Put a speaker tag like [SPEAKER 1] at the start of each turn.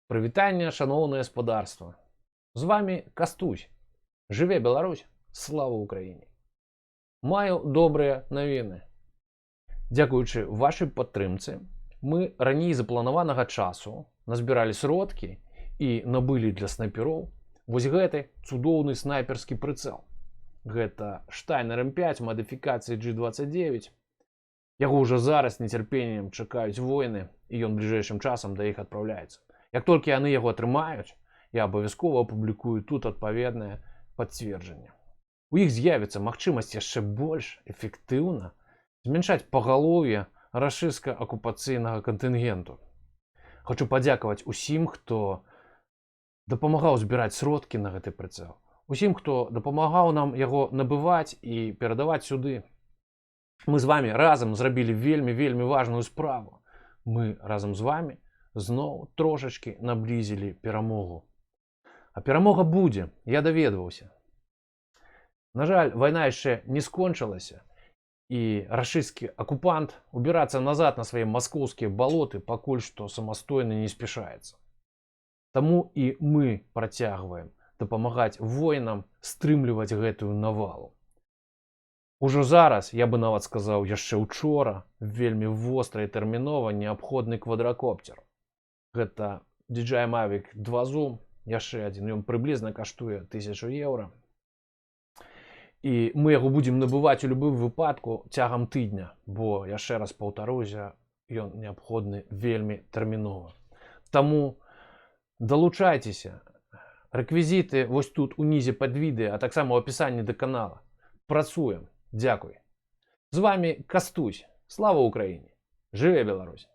[SPEAKER 1] Прывітанне, шаноўнае гаспадарства. З вами Кастусь. Жыве Беларусь, слава Украіне. Маю добрыя навіны. Дзякуючы вашай падтрымцы, мы раней запланаванага часу назбіралі сродкі і набылі для снайпероў вось гэты цудоўны снайперскі прыцэл. Гэта Штайнер М5 мадыфікацыі G29. Яго ўжо зараз нецярпеннем чакаюць воіны, і ён бліжэйшым часам да іх адпраўляецца. Як толькі яны яго атрымаюць, я абавязкова апублікую тут адпаведнае пацверджанне. У іх з'явіцца магчымасць яшчэ больш эфектыўна змяншаць пагалоўе рашысцка-акупацыйнага кантынгенту. Хачу падзякаваць усім, хто дапамагаў збіраць сродкі на гэты прыцэл. Усім, хто дапамагаў нам яго набываць і перадаваць сюды. Мы з вами разам зрабілі вельмі важную справу. Мы разам з вами зноў трошачкі наблізілі перамогу. А перамога будзе, я даведваўся. На жаль, вайна яшчэ не скончылася, і рашысцкі акупант убірацца назад на свае маскоўскія балоты пакуль што самастойна не спяшаецца. Таму і мы працягваем дапамагаць воінам стрымліваць гэтую навалу. Ужо зараз, я бы нават сказаў, яшчэ учора, вельмі востра і тэрмінова неабходны квадракоптер. Гэта DJI Mavic 2 Zoom, яшчэ адзін, ён прыблізна каштуе 1000 еўра. І мы яго будзем набываць у любым выпадку цягам тыдня, бо, яшчэ раз паўтаруся, ён неабходны вельмі тэрмінова. Таму далучайцеся. Рэквізіты вось тут унізе пад відэа, а таксама ў апісанні да канала. Працуем. Дзякуй. З вами Кастусь. Слава Украіне. Жыве Беларусь.